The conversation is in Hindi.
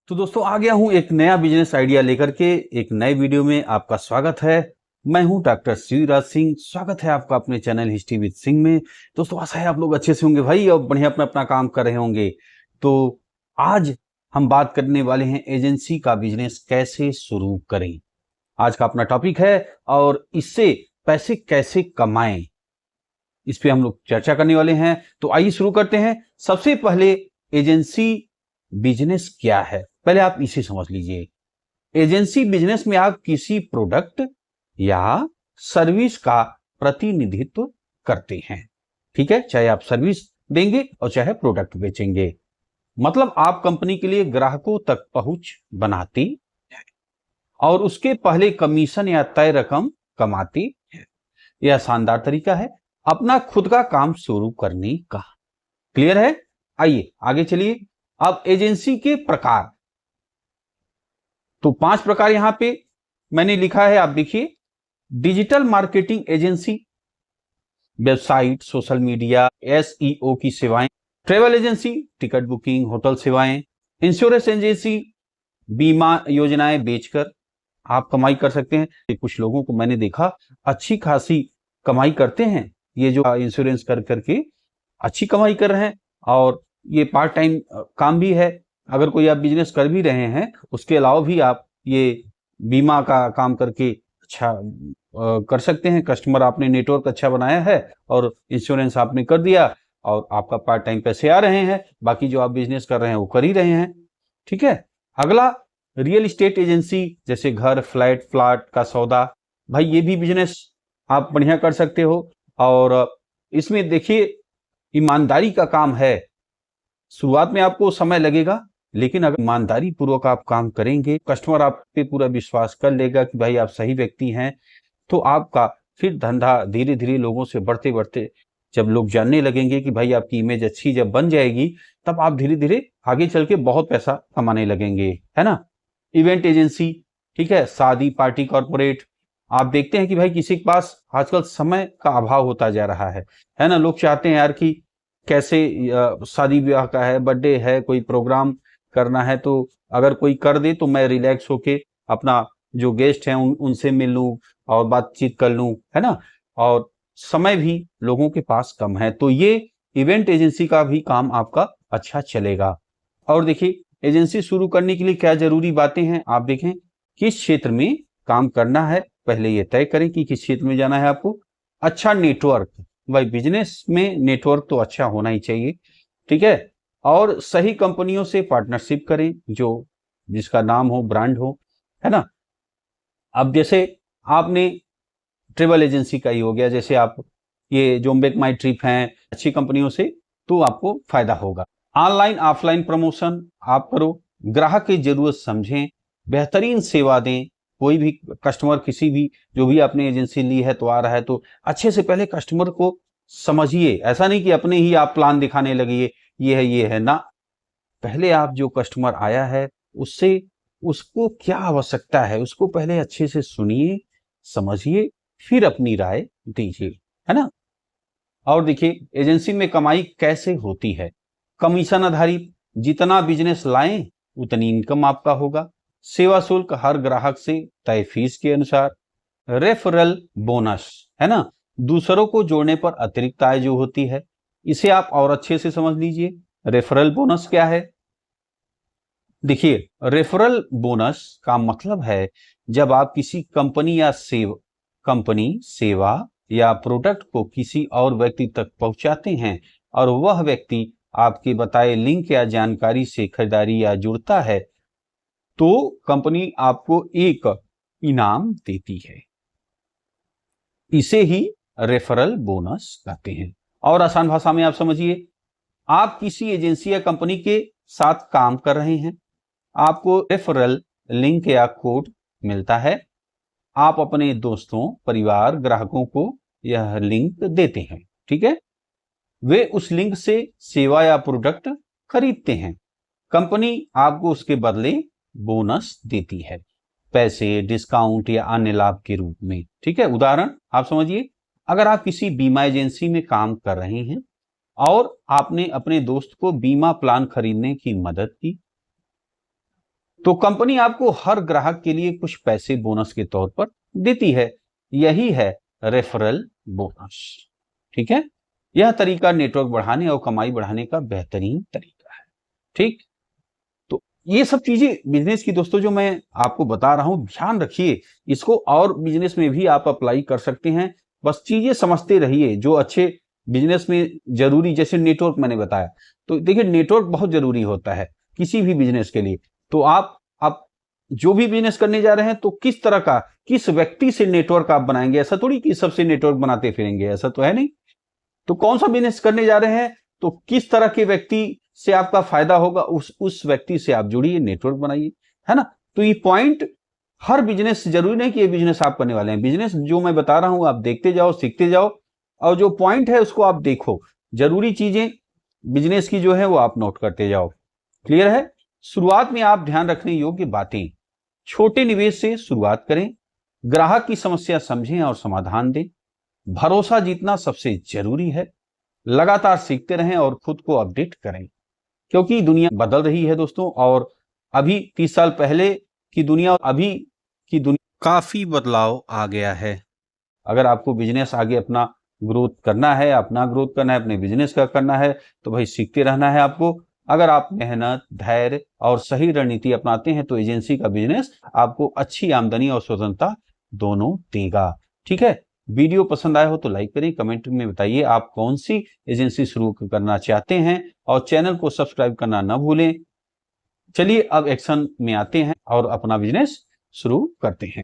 तो दोस्तों आ गया हूं एक नया बिजनेस आइडिया लेकर के। एक नए वीडियो में आपका स्वागत है। मैं हूं डॉक्टर शिवराज सिंह। स्वागत है आपका अपने चैनल हिस्ट्री विद सिंह में। दोस्तों आशा है आप लोग अच्छे से होंगे भाई और बढ़िया अपना अपना काम कर रहे होंगे। तो आज हम बात करने वाले हैं एजेंसी का बिजनेस कैसे शुरू करें। आज का अपना टॉपिक है और इससे पैसे कैसे कमाएं, इस पे हम लोग चर्चा करने वाले हैं। तो आइए शुरू करते हैं। सबसे पहले एजेंसी बिजनेस क्या है, पहले आप इसे समझ लीजिए। एजेंसी बिजनेस में आप किसी प्रोडक्ट या सर्विस का प्रतिनिधित्व करते हैं। ठीक है, चाहे आप सर्विस देंगे और चाहे प्रोडक्ट बेचेंगे। मतलब आप कंपनी के लिए ग्राहकों तक पहुंच बनाती है और उसके पहले कमीशन या तय रकम कमाती है। यह शानदार तरीका है अपना खुद का काम शुरू करने का। क्लियर है? आइए आगे चलिए। अब एजेंसी के प्रकार, तो 5 प्रकार यहां पे मैंने लिखा है, आप देखिए। Digital marketing agency, website, social media, SEO की सेवाएं। Travel agency, ticket booking, hotel सेवाएं। इंश्योरेंस एजेंसी, बीमा योजनाएं बेचकर आप कमाई कर सकते हैं। कुछ लोगों को मैंने देखा अच्छी खासी कमाई करते हैं, ये जो इंश्योरेंस कर करके अच्छी कमाई कर रहे हैं। और ये पार्ट टाइम काम भी है। अगर कोई आप बिजनेस कर भी रहे हैं उसके अलावा भी आप ये बीमा का काम करके अच्छा कर सकते हैं। कस्टमर आपने नेटवर्क अच्छा बनाया है और इंश्योरेंस आपने कर दिया और आपका पार्ट टाइम पैसे आ रहे हैं, बाकी जो आप बिजनेस कर रहे हैं वो कर ही रहे हैं। ठीक है। अगला रियल एस्टेट एजेंसी, जैसे घर, फ्लैट, प्लॉट का सौदा। भाई ये भी बिजनेस आप बढ़िया कर सकते हो। और इसमें देखिए ईमानदारी का काम है। शुरुआत में आपको समय लगेगा, लेकिन अगर ईमानदारी पूर्वक आप काम करेंगे, कस्टमर आप पे पूरा विश्वास कर लेगा कि भाई आप सही व्यक्ति हैं, तो आपका फिर धंधा धीरे धीरे लोगों से बढ़ते बढ़ते जब लोग जानने लगेंगे कि भाई आपकी इमेज अच्छी जब बन जाएगी, तब आप धीरे धीरे आगे चल के बहुत पैसा कमाने लगेंगे, है ना। इवेंट एजेंसी, ठीक है, शादी, पार्टी, कॉर्पोरेट। आप देखते हैं कि भाई किसी के पास आजकल समय का अभाव होता जा रहा है ना। लोग चाहते हैं यार कि कैसे शादी ब्याह का है, बर्थडे है, कोई प्रोग्राम करना है, तो अगर कोई कर दे तो मैं रिलैक्स होके अपना जो गेस्ट हैं उनसे मिल लूं और बातचीत कर लूं, है ना। और समय भी लोगों के पास कम है, तो ये इवेंट एजेंसी का भी काम आपका अच्छा चलेगा। और देखिए एजेंसी शुरू करने के लिए क्या जरूरी बातें हैं, आप देखें। किस क्षेत्र में काम करना है पहले ये तय करें कि किस क्षेत्र में जाना है आपको। अच्छा नेटवर्क, भाई बिजनेस में नेटवर्क तो अच्छा होना ही चाहिए। ठीक है। और सही कंपनियों से पार्टनरशिप करें जो जिसका नाम हो, ब्रांड हो, है ना। अब जैसे आपने ट्रेवल एजेंसी का ही हो गया, जैसे आप ये जो मेक माई ट्रिप हैं, अच्छी कंपनियों से, तो आपको फायदा होगा। ऑनलाइन ऑफलाइन प्रमोशन आप करो, ग्राहक की जरूरत समझें, बेहतरीन सेवा दें। कोई भी कस्टमर, किसी भी जो भी आपने एजेंसी ली है तो आ रहा है, तो अच्छे से पहले कस्टमर को समझिए। ऐसा नहीं कि अपने ही आप प्लान दिखाने लगिए, ये है ना। पहले आप जो कस्टमर आया है उससे उसको क्या आवश्यकता है उसको पहले अच्छे से सुनिए, समझिए, फिर अपनी राय दीजिए, है ना। और देखिए एजेंसी में कमाई कैसे होती है। कमीशन आधारित, जितना बिजनेस लाएं उतनी इनकम आपका होगा। सेवा शुल्क हर ग्राहक से तय फीस के अनुसार। रेफरल बोनस, है ना, दूसरों को जोड़ने पर अतिरिक्त आय जो होती है, इसे आप और अच्छे से समझ लीजिए। रेफरल बोनस क्या है? देखिए रेफरल बोनस का मतलब है जब आप किसी कंपनी सेवा या प्रोडक्ट को किसी और व्यक्ति तक पहुंचाते हैं और वह व्यक्ति आपके बताए लिंक या जानकारी से खरीदारी या जुड़ता है, तो कंपनी आपको एक इनाम देती है। इसे ही रेफरल बोनस कहते हैं। और आसान भाषा में आप समझिए, आप किसी एजेंसी या कंपनी के साथ काम कर रहे हैं, आपको रेफरल लिंक या कोड मिलता है। आप अपने दोस्तों, परिवार, ग्राहकों को यह लिंक देते हैं। ठीक है। वे उस लिंक से सेवा या प्रोडक्ट खरीदते हैं। कंपनी आपको उसके बदले बोनस देती है, पैसे, डिस्काउंट या अन्य लाभ के रूप में। ठीक है। उदाहरण आप समझिए, अगर आप किसी बीमा एजेंसी में काम कर रहे हैं और आपने अपने दोस्त को बीमा प्लान खरीदने की मदद की, तो कंपनी आपको हर ग्राहक के लिए कुछ पैसे बोनस के तौर पर देती है, यही है रेफरल बोनस। ठीक है, यह तरीका नेटवर्क बढ़ाने और कमाई बढ़ाने का बेहतरीन तरीका है। ठीक, तो ये सब चीजें बिजनेस की दोस्तों जो मैं आपको बता रहा हूं, ध्यान रखिए इसको, और बिजनेस में भी आप अप्लाई कर सकते हैं। बस चीजें समझते रहिए जो अच्छे बिजनेस में जरूरी, जैसे नेटवर्क मैंने बताया, तो देखिए नेटवर्क बहुत जरूरी होता है किसी भी बिजनेस के लिए। तो आप जो भी बिजनेस करने जा रहे हैं तो किस तरह का, किस व्यक्ति से नेटवर्क आप बनाएंगे, ऐसा थोड़ी कि सबसे नेटवर्क बनाते फिरेंगे, ऐसा तो है नहीं। तो कौन सा बिजनेस करने जा रहे हैं तो किस तरह के व्यक्ति से आपका फायदा होगा, उस व्यक्ति से आप जुड़िए, नेटवर्क बनाइए, है ना। तो ये पॉइंट हर बिजनेस, जरूरी नहीं कि ये बिजनेस आप करने वाले हैं, बिजनेस जो मैं बता रहा हूं आप देखते जाओ, सीखते जाओ, और जो पॉइंट है उसको आप देखो, जरूरी चीजें बिजनेस की जो है वो आप नोट करते जाओ। क्लियर है। शुरुआत में आप ध्यान रखने योग्य बातें, छोटे निवेश से शुरुआत करें, ग्राहक की समस्या समझें और समाधान दें, भरोसा जीतना सबसे जरूरी है, लगातार सीखते रहें और खुद को अपडेट करें, क्योंकि दुनिया बदल रही है दोस्तों। और अभी 30 साल पहले की दुनिया, अभी की दुनिया काफी बदलाव आ गया है। अगर आपको बिजनेस आगे अपना ग्रोथ करना है, अपना ग्रोथ करना है, अपने बिजनेस का करना है, तो भाई सीखते रहना है आपको। अगर आप मेहनत, धैर्य और सही रणनीति अपनाते हैं तो एजेंसी का बिजनेस आपको अच्छी आमदनी और स्वतंत्रता दोनों देगा। ठीक है, वीडियो पसंद आया हो तो लाइक करें, कमेंट में बताइए आप कौन सी एजेंसी शुरू करना चाहते हैं, और चैनल को सब्सक्राइब करना न भूलें। चलिए अब एक्शन में आते हैं और अपना बिजनेस शुरू करते हैं।